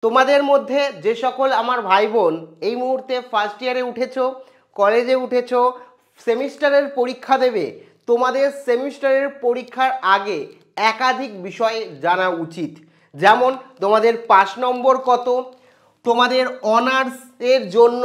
তোমাদের মধ্যে যে সকল আমার ভাই বোন এই মুহূর্তে ফার্স্ট ইয়ারে উঠেছো, কলেজে উঠেছো, সেমিস্টারের পরীক্ষা দেবে, তোমাদের সেমিস্টারের পরীক্ষার আগে একাধিক বিষয় জানা উচিত। যেমন তোমাদের 5 নম্বর কত, তোমাদের অনার্সের জন্য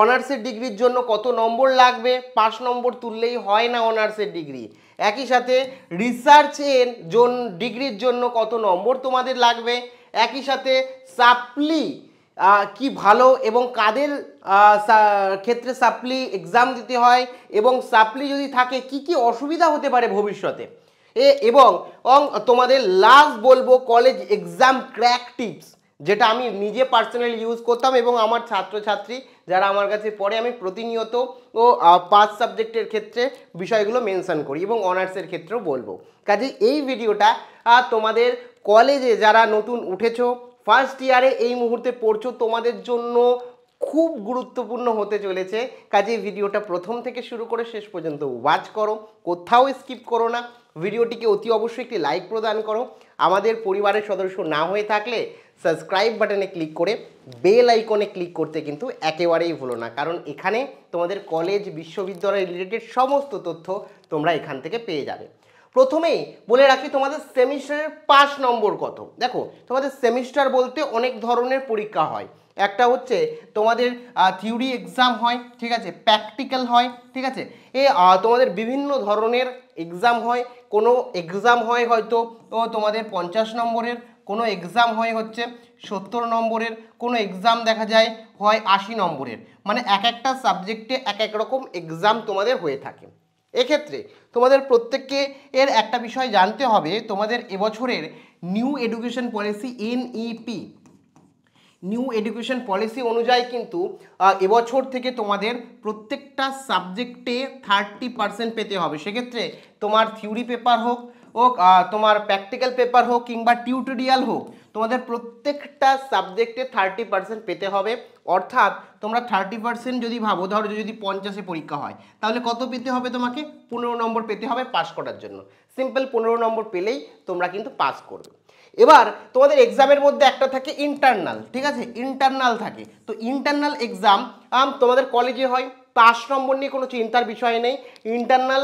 অনার্সের ডিগ্রির জন্য কত নম্বর লাগবে, 5 নম্বর তুললেই হয় না অনার্সের ডিগ্রি। একই সাথে রিসার্চের ডিগ্রির জন্য কত নম্বর তোমাদের লাগবে, একই সাথে সাপ্লি কি ভালো এবং কাদের ক্ষেত্রে সাপ্লি এক্সাম দিতে হয়, এবং সাপ্লি যদি থাকে কি কি অসুবিধা হতে পারে ভবিষ্যতে, এবং তোমাদের লাস্ট বলবো কলেজ এক্সাম ক্র্যাক টিপস, যেটা আমি নিজে পার্সোনালি ইউজ করতাম এবং আমার ছাত্রছাত্রী যারা আমার কাছে পড়ে আমি প্রতিনিয়ত ও 5 সাবজেক্টের ক্ষেত্রে বিষয়গুলো মেনশন করি এবং অনার্সের ক্ষেত্রেও বলবো। কাজে এই ভিডিওটা তোমাদের কলেজে যারা নতুন উঠেছো, ফার্স্ট ইয়ারে এই মুহূর্তে পড়ছো, তোমাদের জন্য খুব গুরুত্বপূর্ণ হতে চলেছে। কাজে ভিডিওটা প্রথম থেকে শুরু করে শেষ পর্যন্ত ওয়াচ করো, কোথাও স্কিপ করো না। ভিডিওটিকে অতি অবশ্যই একটি লাইক প্রদান করো। আমাদের পরিবারের সদস্য না হয়ে থাকলে সাবস্ক্রাইব বাটনে ক্লিক করে বেল আইকনে ক্লিক করতে কিন্তু একেবারেই ভুলো না, কারণ এখানে তোমাদের কলেজ বিশ্ববিদ্যালয় রিলেটেড সমস্ত তথ্য তোমরা এখান থেকে পেয়ে যাবে। প্রথমেই বলে রাখি তোমাদের সেমিস্টারের 5 নম্বর কত। দেখো তোমাদের সেমিস্টার বলতে অনেক ধরনের পরীক্ষা হয়। একটা হচ্ছে তোমাদের থিওরি এক্সাম হয়, ঠিক আছে, প্র্যাকটিক্যাল হয়, ঠিক আছে, তোমাদের বিভিন্ন ধরনের এক্সাম হয়। কোনো এক্সাম হয় হয়তো তোমাদের 50 নম্বরের, কোনো এক্সাম হয় হচ্ছে 70 নম্বরের, কোনো এক্সাম দেখা যায় হয় 80 নম্বরের। মানে এক একটা সাবজেক্টে এক এক রকম এক্সাম তোমাদের হয়ে থাকে। এক্ষেত্রে তোমাদের প্রত্যেককে এর একটা বিষয় জানতে হবে, তোমাদের এবছরের new education policy NEP new education policy অনুযায়ী কিন্তু এবছর থেকে তোমাদের প্রত্যেকটা সাবজেক্টে 30% পেতে হবে। সেক্ষেত্রে তোমার থিওরি পেপার হোক তোমার প্র্যাকটিক্যাল পেপার হোক কিংবা টিউটোরিয়াল হোক, তোমাদের প্রত্যেকটা সাবজেক্টে 30% পেতে হবে। অর্থাৎ তোমরা 30% যদি ভাবো, ধরো যদি 50-এ পরীক্ষা হয় তাহলে কত পেতে হবে, তোমাকে 15 নম্বর পেতে হবে পাস করার জন্য। সিম্পল 15 নম্বর পেলেই তোমরা কিন্তু পাস করবে। এবার তোমাদের এক্সামের মধ্যে একটা থাকে ইন্টারনাল, ঠিক আছে, ইন্টারনাল থাকে। তো ইন্টারনাল এক্সাম তোমাদের কলেজে হয়, 5 নম্বর নিয়ে কোনো চিন্তার বিষয় নেই। ইন্টারনাল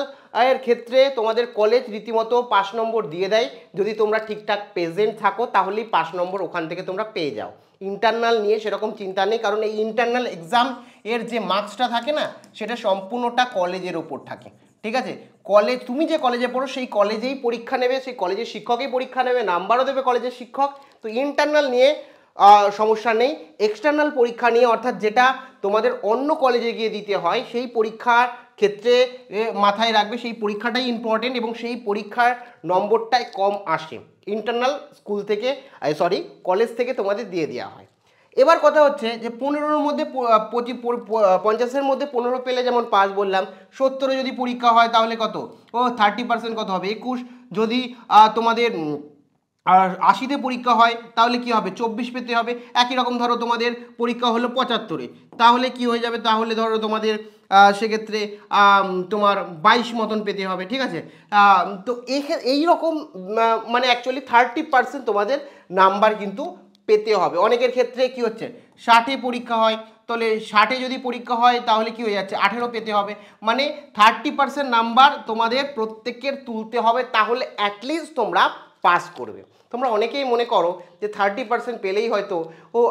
এর ক্ষেত্রে তোমাদের কলেজ রীতিমতো 5 নম্বর দিয়ে দেয়। যদি তোমরা ঠিকঠাক প্রেজেন্ট থাকো তাহলেই 5 নম্বর ওখান থেকে তোমরা পেয়ে যাও। ইন্টারনাল নিয়ে সেরকম চিন্তা নেই, কারণ এই ইন্টারনাল এক্সাম এর যে মার্কসটা থাকে না, সেটা সম্পূর্ণটা কলেজের ওপর থাকে, ঠিক আছে। কলেজ, তুমি যে কলেজে পড়ো সেই কলেজেই পরীক্ষা নেবে, সেই কলেজের শিক্ষকই পরীক্ষা নেবে, নাম্বারও দেবে কলেজের শিক্ষক। তো ইন্টারনাল নিয়ে সমস্যা নেই। এক্সটার্নাল পরীক্ষা নিয়ে, অর্থাৎ যেটা তোমাদের অন্য কলেজে গিয়ে দিতে হয়, সেই পরীক্ষার ক্ষেত্রে মাথায় রাখবে সেই পরীক্ষাটাই ইম্পর্টেন্ট এবং সেই পরীক্ষার নম্বরটাই কম আসে। ইন্টারনাল স্কুল থেকে কলেজ থেকে তোমাদের দিয়ে দেওয়া হয়। এবার কথা হচ্ছে যে 15-এর মধ্যে 50-এর মধ্যে 15 পেলে যেমন পাস বললাম, 70-এ যদি পরীক্ষা হয় তাহলে কত, 30% কত হবে 21। যদি তোমাদের 80-তে পরীক্ষা হয় তাহলে কি হবে, 24 পেতে হবে। একই রকম ধরো তোমাদের পরীক্ষা হলো 75-এ, তাহলে কি হয়ে যাবে, তাহলে ধরো তোমাদের সেক্ষেত্রে তোমার 22 মতন পেতে হবে, ঠিক আছে। তো এই রকম মানে অ্যাকচুয়ালি 30% তোমাদের নাম্বার কিন্তু পেতে হবে। অনেকের ক্ষেত্রে কি হচ্ছে 60-এ পরীক্ষা হয়, তাহলে 60-এ যদি পরীক্ষা হয় তাহলে কি হয়ে যাচ্ছে 18 পেতে হবে। মানে 30% নাম্বার তোমাদের প্রত্যেকের তুলতে হবে, তাহলে অ্যাটলিস্ট তোমরা পাস করবে। তোমরা অনেকেই মনে করো যে 30% পেলেই হয়তো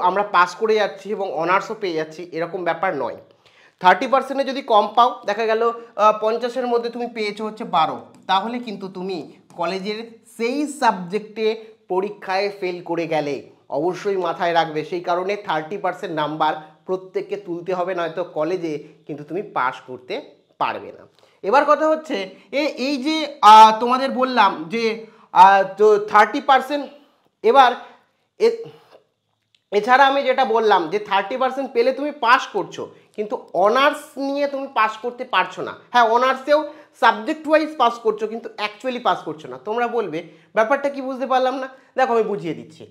আমরা পাস করে যাচ্ছি এবং অনার্সও পেয়ে যাচ্ছি, এরকম ব্যাপার নয়। 30%-এ যদি কম পাও, দেখা গেল 50-এর মধ্যে তুমি পেয়েছো হচ্ছে 12, তাহলে কিন্তু তুমি কলেজের সেই সাবজেক্টে পরীক্ষায় ফেল করে গেলে। অবশ্যই মাথায় রাখবে, সেই কারণে 30% নাম্বার প্রত্যেককে তুলতে হবে, নয়তো কলেজে কিন্তু তুমি পাস করতে পারবে না। এবার কথা হচ্ছে এই যে তোমাদের বললাম যে তো 30%, এবার এছাড়া আমি যেটা বললাম যে 30% পেলে তুমি পাস করছো, কিন্তু অনার্স নিয়ে তুমি পাস করতে পারছো না। হ্যাঁ, অনার্সেও সাবজেক্ট ওয়াইজ পাস করছো, কিন্তু অ্যাকচুয়ালি পাস করছো না। তোমরা বলবে ব্যাপারটা কি বুঝতে পারলাম না, দেখো আমি বুঝিয়ে দিচ্ছি।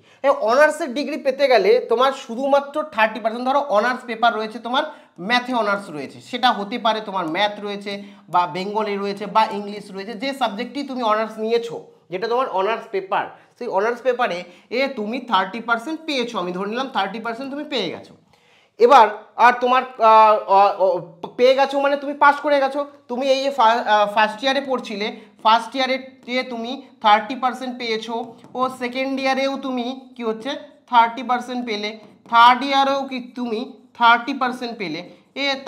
অনার্সের ডিগ্রি পেতে গেলে তোমার শুধুমাত্র 30%, ধরো অনার্স পেপার রয়েছে তোমার, ম্যাথে অনার্স রয়েছে, সেটা হতে পারে তোমার ম্যাথ রয়েছে বা বেঙ্গলি রয়েছে বা ইংলিশ রয়েছে, যে সাবজেক্টই তুমি অনার্স নিয়েছো, যেটা তোমার অনার্স পেপার, সেই অনার্স পেপারে তুমি 30% পেয়েছো, আমি ধরে নিলাম 30% তুমি পেয়ে গেছো। এবার আর তোমার পেয়ে গেছো মানে তুমি পাস করে গেছো। তুমি এই যে ফার্স্ট ইয়ারে পড়ছিলে, ফার্স্ট ইয়ারে তুমি 30% পেয়েছো, ও সেকেন্ড ইয়ারেও তুমি কি হচ্ছে 30% পেলে, থার্ড ইয়ারেও কি তুমি 30% পেলে,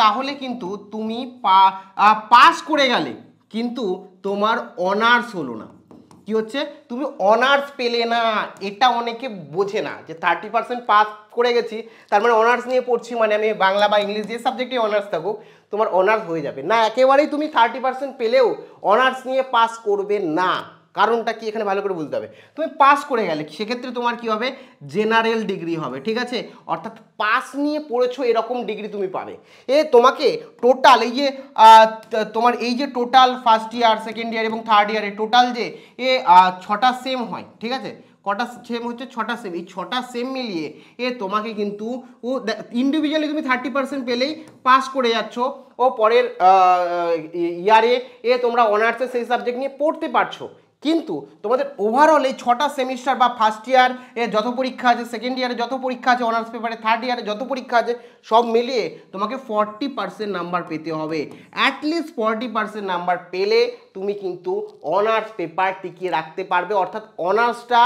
তাহলে কিন্তু তুমি পাস করে গেলে, কিন্তু তোমার অনার্স হলো না। কি হচ্ছে, তুমি অনার্স পেলে না। এটা অনেকে বোঝে না যে 30% পাস করে গেছি তার মানে অনার্স নিয়ে পড়ছি, মানে আমি বাংলা বা ইংলিশ যে সাবজেক্টে অনার্স থাকুক তোমার অনার্স হয়ে যাবে না। একেবারেই তুমি 30% পেলেও অনার্স নিয়ে পাস করবে না। কারণটা কি এখানে ভালো করে বুঝতে হবে। তুমি পাস করে গেলে সেক্ষেত্রে তোমার কি হবে, জেনারেল ডিগ্রি হবে, ঠিক আছে। অর্থাৎ পাস নিয়ে পড়েছো এরকম ডিগ্রি তুমি পাবে। তোমাকে টোটাল এই যে তোমার এই যে total first year, second year এবং থার্ড ইয়ারে টোটাল যে 6টা সেম হয়, ঠিক আছে। কটা সেম হচ্ছে, 6টা সেম। এই 6টা সেম মিলিয়ে তোমাকে কিন্তু ইন্ডিভিজুয়ালি তুমি 30% পেলেই পাস করে যাচ্ছ, ও পরের ইয়ারে তোমরা অনার্সে সেই সাবজেক্ট নিয়ে পড়তে পারছো। কিন্তু তোমাদের ওভারঅল এই 6টা সেমিস্টার বা ফার্স্ট ইয়ার যত পরীক্ষা আছে, সেকেন্ড ইয়ারে যত পরীক্ষা আছে অনার্স পেপারে, থার্ড ইয়ারে যত পরীক্ষা আছে, সব মিলিয়ে তোমাকে 40% নাম্বার পেতে হবে। অ্যাটলিস্ট 40% নাম্বার পেলে তুমি কিন্তু অনার্স পেপার টিকিয়ে রাখতে পারবে। অর্থাৎ অনার্সটা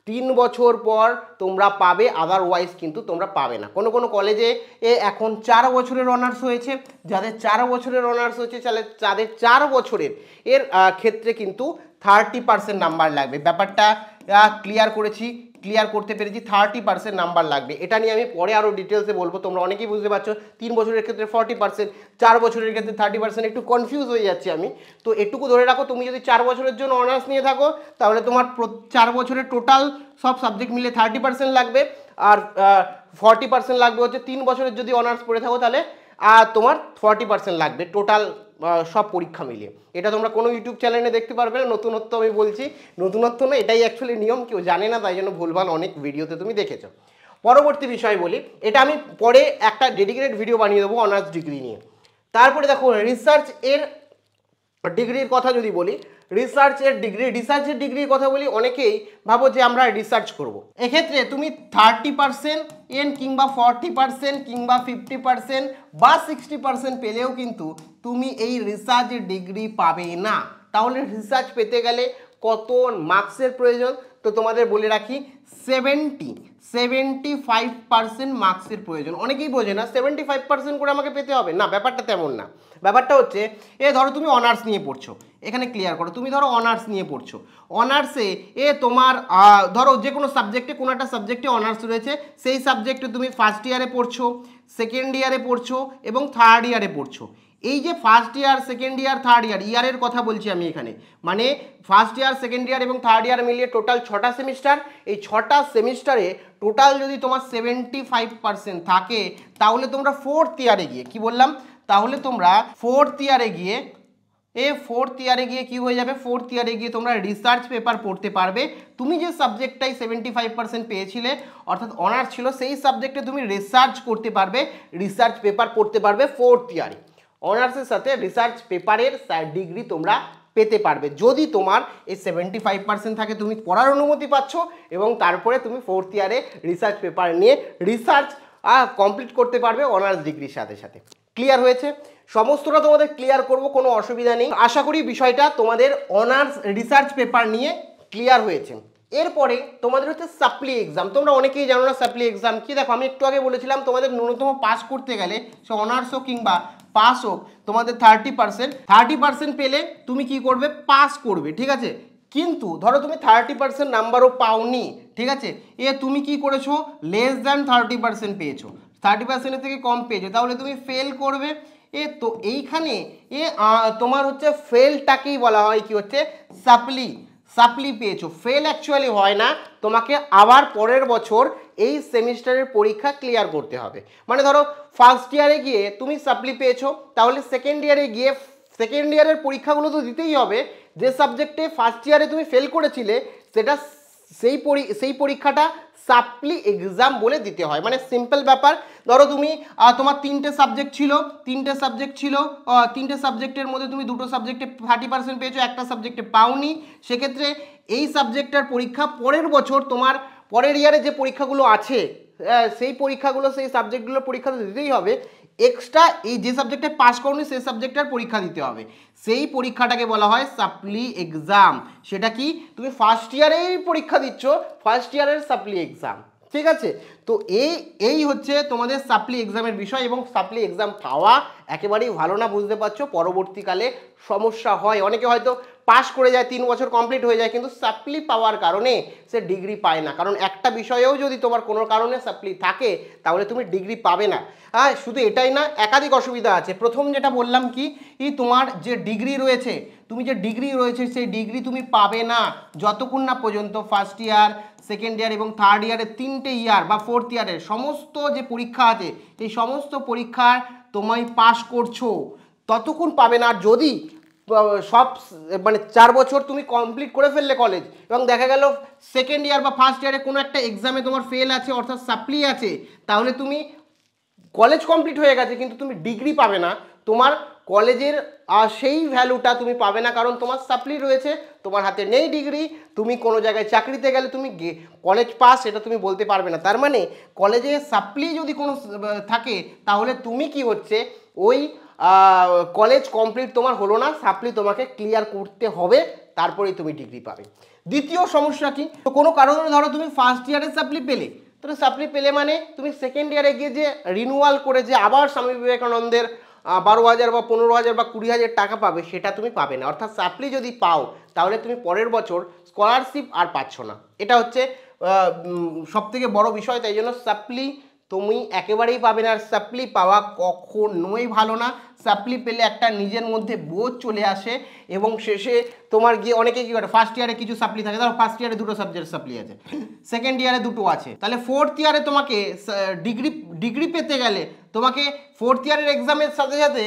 3 বছর পর তোমরা পাবে, আদারওয়াইজ কিন্তু তোমরা পাবে না। কোনো কোনো কলেজে এখন 4 বছরের অনার্স হয়েছে, যাদের 4 বছরের অনার্স হয়েছে তাদের 4 বছরের ক্ষেত্রে কিন্তু 30% নাম্বার লাগবে। ব্যাপারটা ক্লিয়ার করতে পেরেছি, 30% নাম্বার লাগবে। এটা নিয়ে আমি পরে আরও ডিটেলসে বলবো, তোমরা অনেকেই বুঝতে পারছো। 3 বছরের ক্ষেত্রে 40%, 4 বছরের ক্ষেত্রে 30%, একটু কনফিউজ হয়ে যাচ্ছি আমি। তো এটুকু ধরে রাখো, তুমি যদি 4 বছরের জন্য অনার্স নিয়ে থাকো তাহলে তোমার 4 বছরের টোটাল সব সাবজেক্ট মিলে 30% লাগবে, আর 40% লাগবে হচ্ছে 3 বছরের যদি অনার্স পড়ে থাকো তাহলে তোমার 40% লাগবে টোটাল সব পরীক্ষা মিলিয়ে। এটা তোমরা কোনো ইউটিউব চ্যানেলে দেখতে পারবে না, নতুনত্ব আমি বলছি, নতুনত্ব না, এটাই অ্যাকচুয়ালি নিয়ম, কেউ জানে না তাই জন্য ভুলভাল অনেক ভিডিওতে তুমি দেখেছো। পরবর্তী বিষয় বলি, এটা আমি পরে একটা ডেডিকেটেড ভিডিও বানিয়ে দেবো অনার্স ডিগ্রি নিয়ে। তারপরে দেখো রিসার্চ এর ডিগ্রির কথা যদি বলি, রিসার্চের ডিগ্রির কথা বলি, অনেকেই ভাবো যে আমরা রিসার্চ করব। এক্ষেত্রে তুমি 30% কিংবা 40% কিংবা 50% বা 60% পেলেও কিন্তু তুমি এই রিসার্চ ডিগ্রি পাবে না। তাহলে রিসার্চ পেতে গেলে কত মার্কসের প্রয়োজন? তো তোমাদের বলে রাখি 75% মার্কসের প্রয়োজন। অনেকেই বোঝে না 75% করে আমাকে পেতে হবে, না ব্যাপারটা তেমন না। ব্যাপারটা হচ্ছে ধরো তুমি অনার্স নিয়ে পড়ছো, এখানে ক্লিয়ার করো, তুমি ধরো অনার্স নিয়ে পড়ছো, অনার্সে তোমার ধরো যে কোনো সাবজেক্টে, কোনো একটা সাবজেক্টে অনার্স রয়েছে, সেই সাবজেক্টে তুমি ফার্স্ট ইয়ারে পড়ছো, সেকেন্ড ইয়ারে পড়ছো এবং থার্ড ইয়ারে পড়ছো। এই যে first year, second year, third ইয়ারের কথা বলছি আমি এখানে, মানে ফার্স্ট ইয়ার, সেকেন্ড ইয়ার এবং থার্ড ইয়ার মিলিয়ে টোটাল 6টা সেমিস্টার। এই 6টা সেমিস্টারে টোটাল যদি তোমার 75% থাকে তাহলে তোমরা ফোর্থ ইয়ারে গিয়ে, কি বললাম, তাহলে তোমরা ফোর্থ ইয়ারে গিয়ে কি হয়ে যাবে, ফোর্থ ইয়ারে গিয়ে তোমরা রিসার্চ পেপার পড়তে পারবে। তুমি যে সাবজেক্টটাই 75% পেয়েছিলে, অর্থাৎ অনার্স ছিল, সেই সাবজেক্টে তুমি রিসার্চ করতে পারবে, রিসার্চ পেপার পড়তে পারবে ফোর্থ ইয়ারে। অনার্সের সাথে রিসার্চ পেপারের ডিগ্রি তোমরা পেতে পারবে যদি তোমার এই 75% থাকে, তুমি পড়ার অনুমতি পাচ্ছ এবং তারপরে তুমি ফোর্থ ইয়ারে রিসার্চ পেপার নিয়ে রিসার্চ কমপ্লিট করতে পারবে অনার্স ডিগ্রির সাথে সাথে। ক্লিয়ার হয়েছে? সমস্তটা তোমাদের ক্লিয়ার করব, কোনো অসুবিধা নেই। আশা করি বিষয়টা তোমাদের অনার্স রিসার্চ পেপার নিয়ে ক্লিয়ার হয়েছে। এরপরে তোমাদের হচ্ছে সাপ্লি এক্সাম। তোমরা অনেকেই জানো না সাপ্লি এক্সাম কি। দেখো আমি একটু আগে বলেছিলাম তোমাদের ন্যূনতম পাস করতে গেলে, সে অনার্স হোক কিংবা পাস হোক, তোমাদের 30% পেলে তুমি কি করবে, পাস করবে, ঠিক আছে। কিন্তু ধরো তুমি 30% নাম্বারও পাওনি, ঠিক আছে, তুমি কি করেছো, লেস দ্যান 30% পেয়েছো, 30%-এর থেকে কম পেয়েছো, তাহলে তুমি ফেল করবে। তো এইখানে তোমার হচ্ছে ফেলটাকেই বলা হয় কি হচ্ছে সাপ্লি পেয়েছো। ফেল অ্যাকচুয়ালি হয় না, তোমাকে আবার পরের বছর এই সেমিস্টারের পরীক্ষা ক্লিয়ার করতে হবে। মানে ধরো ফার্স্ট ইয়ারে গিয়ে তুমি সাপ্লি পেয়েছো, তাহলে সেকেন্ড ইয়ারে গিয়ে সেকেন্ড ইয়ারের পরীক্ষাগুলো তো দিতেই হবে। যে সাবজেক্টে ফার্স্ট ইয়ারে তুমি ফেল করেছিলে সেটা সেই পরীক্ষাটা সাপ্লি এক্সাম বলে দিতে হয়। মানে সিম্পল ব্যাপার, ধরো তুমি তোমার তিনটে সাবজেক্ট ছিল, তিনটে সাবজেক্টের মধ্যে তুমি দুটো সাবজেক্টে 30% পেয়েছো, একটা সাবজেক্টে পাওনি, সেক্ষেত্রে এই সাবজেক্টটার পরীক্ষা পরের বছর তোমার পরের ইয়ারে যে পরীক্ষাগুলো আছে সেই সাবজেক্টগুলোর পরীক্ষা তো দিতেই হবে। এক্সট্রা এই যে সাবজেক্টে পাস করনি সেই সাবজেক্টের পরীক্ষা দিতে হবে, সেই পরীক্ষাটাকে বলা হয় সাপ্লি এক্সাম। সেটা কি, তুমি ফার্স্ট ইয়ারেই পরীক্ষা দিচ্ছ, ফার্স্ট ইয়ারের সাপ্লি এক্সাম, ঠিক আছে। তো এই হচ্ছে তোমাদের সাপ্লি এক্সামের বিষয়, এবং সাপ্লি এক্সাম পাওয়া একেবারেই ভালো না, বুঝতে পারছো, পরবর্তীকালে সমস্যা হয়। অনেকে হয়তো পাস করে যায়, 3 বছর কমপ্লিট হয়ে যায়, কিন্তু সাপ্লি পাওয়ার কারণে সে ডিগ্রি পায় না। কারণ একটা বিষয়েও যদি তোমার কোনো কারণে সাপ্লি থাকে তাহলে তুমি ডিগ্রি পাবে না। হ্যাঁ, শুধু এটাই না, একাধিক অসুবিধা আছে। প্রথম যেটা বললাম কি, তোমার যে ডিগ্রি রয়েছে, সেই ডিগ্রি তুমি পাবে না যতক্ষণ না পর্যন্ত ফার্স্ট ইয়ার, সেকেন্ড ইয়ার এবং থার্ড ইয়ারের 3টে ইয়ার বা ফোর্থ ইয়ারের সমস্ত যে পরীক্ষা আছে এই সমস্ত পরীক্ষার তুমি পাস করছো, ততক্ষণ পাবে না। আর যদি সব মানে 4 বছর তুমি কমপ্লিট করে ফেললে কলেজ, এবং দেখা গেল সেকেন্ড ইয়ার বা ফার্স্ট ইয়ারে কোনো একটা এক্সামে তোমার ফেল আছে, অর্থাৎ সাপ্লি আছে, তাহলে তুমি কলেজ কমপ্লিট হয়ে গেছে কিন্তু তুমি ডিগ্রি পাবে না, তোমার কলেজের সেই ভ্যালুটা তুমি পাবে না, কারণ তোমার সাপ্লি রয়েছে, তোমার হাতে নেই ডিগ্রি। তুমি কোনো জায়গায় চাকরিতে গেলে তুমি কলেজ পাস এটা তুমি বলতে পারবে না। তার মানে কলেজে সাপ্লি যদি কোনো থাকে তাহলে তুমি কি হচ্ছে, ওই কলেজ কমপ্লিট তোমার হলো না, সাপ্লি তোমাকে ক্লিয়ার করতে হবে, তারপরেই তুমি ডিগ্রি পাবে। দ্বিতীয় সমস্যা কি, তো কোনো কারণে ধরো তুমি ফার্স্ট ইয়ারে সাপ্লি পেলে, তো সাপ্লি পেলে মানে তুমি সেকেন্ড ইয়ারে গিয়ে যে রিনিউয়াল করে যে আবার স্বামী বিবেকানন্দের 12,000 বা 15,000 বা 20,000 টাকা পাবে, সেটা তুমি পাবে না। অর্থাৎ সাপ্লি যদি পাও তাহলে তুমি পরের বছর স্কলারশিপ আর পাচ্ছ না। এটা হচ্ছে সবথেকে বড় বিষয়। তাই জন্য সাপ্লি তুমি একেবারেই পাবে না। আর সাপ্লি পাওয়া কখনোই ভালো না। সাপ্লি পেলে একটা নিজের মধ্যে বোঝ চলে আসে, এবং শেষে তোমার গিয়ে অনেকে কী করে, ফার্স্ট ইয়ারে কিছু সাপ্লি থাকে, ধরো ফার্স্ট ইয়ারে 2টো সাবজেক্ট সাপ্লি আছে, সেকেন্ড ইয়ারে 2টো আছে, তাহলে ফোর্থ ইয়ারে তোমাকে ডিগ্রি পেতে গেলে তোমাকে ফোর্থ ইয়ারের এক্সামের সাথে সাথে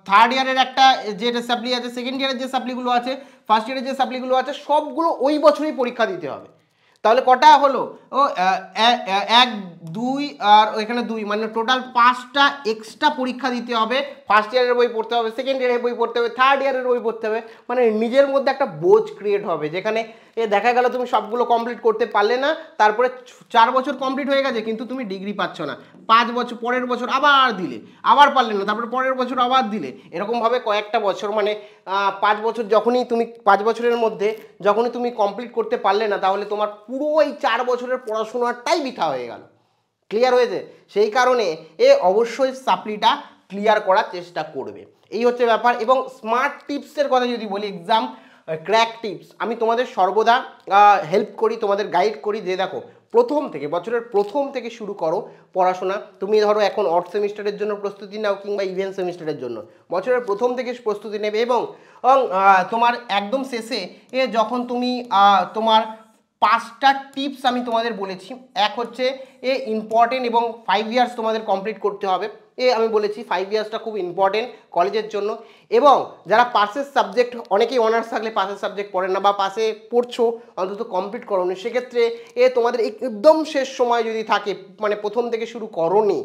থার্ড ইয়ারের একটা যেটা সাপ্লি আছে, সেকেন্ড ইয়ারের যে সাপ্লিগুলো আছে, ফার্স্ট ইয়ারের যে সাপ্লিগুলো আছে, সবগুলো ওই বছরই পরীক্ষা দিতে হবে। তাহলে কটা হলো, 1 2 আর এখানে 2, মানে টোটাল 5টা এক্সট্রা পরীক্ষা দিতে হবে। ফার্স্ট ইয়ারের বই পড়তে হবে, সেকেন্ড ইয়ারের বই পড়তে হবে, থার্ড ইয়ারের বই পড়তে হবে। মানে নিজের মধ্যে একটা বোঝ ক্রিয়েট হবে, যেখানে দেখা গেল তুমি সবগুলো কমপ্লিট করতে পারলে না, তারপরে 4 বছর কমপ্লিট হয়ে গেছে কিন্তু তুমি ডিগ্রি পাচ্ছ না। 5 বছর পরের বছর আবার দিলে, আবার পারলে না, তারপরে পরের বছর আবার দিলে, এরকমভাবে কয়েকটা বছর, মানে 5 বছর যখনই তুমি 5 বছরের মধ্যে যখনই তুমি কমপ্লিট করতে পারলে না, তাহলে তোমার পুরো এই 4 বছরের পড়াশোনাটাই বৃথা হয়ে গেল। ক্লিয়ার হয়েছে? সেই কারণে অবশ্যই সাপ্লিটা ক্লিয়ার করার চেষ্টা করবে। এই হচ্ছে ব্যাপার। এবং স্মার্ট টিপসের কথা যদি বলি, এক্সাম ক্র্যাক টিপস, আমি তোমাদের সর্বদা হেল্প করি, তোমাদের গাইড করি, যে দেখো বছরের প্রথম থেকে শুরু করো পড়াশোনা। তুমি ধরো এখন অড সেমিস্টারের জন্য প্রস্তুতি নাও কিংবা ইভেন্ট সেমিস্টারের জন্য, বছরের প্রথম থেকে প্রস্তুতি নেবে, এবং তোমার একদম শেষে যখন তুমি তোমার 5টা টিপস আমি তোমাদের বলেছি। এক হচ্ছে ইম্পর্টেন্ট, এবং 5 ইয়ার্স তোমাদের কমপ্লিট করতে হবে। আমি বলেছি 5 ইয়ার্সটা খুব ইম্পর্টেন্ট কলেজের জন্য। এবং যারা পাসের সাবজেক্ট, অনেকেই অনার্স থাকলে পাসের সাবজেক্ট পড়েন না, বা পাসে পড়ছো অন্তত কমপ্লিট করোনি, সেক্ষেত্রে তোমাদের একদম শেষ সময় যদি থাকে, মানে প্রথম থেকে শুরু করোনি,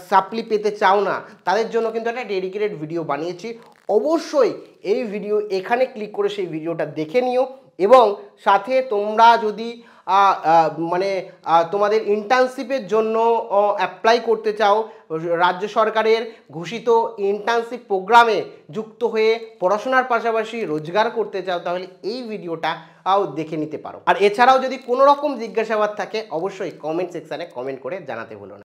সাপ্লি পেতে চাও না, তাদের জন্য কিন্তু একটা ডেডিকেটেড ভিডিও বানিয়েছি। অবশ্যই এই ভিডিও এখানে ক্লিক করে সেই ভিডিওটা দেখে নিও। এবং সাথে তোমরা যদি মানে তোমাদের ইন্টার্নশিপের জন্য অ্যাপ্লাই করতে চাও, রাজ্য সরকারের ঘোষিত ইন্টার্নশিপ প্রোগ্রামে যুক্ত হয়ে পড়াশোনার পাশাপাশি রোজগার করতে চাও, তাহলে এই ভিডিওটা দেখে নিতে পারো। আর এছাড়াও যদি কোনো রকম জিজ্ঞাসাবাদ থাকে অবশ্যই কমেন্ট সেকশানে কমেন্ট করে জানাতে ভুলো না।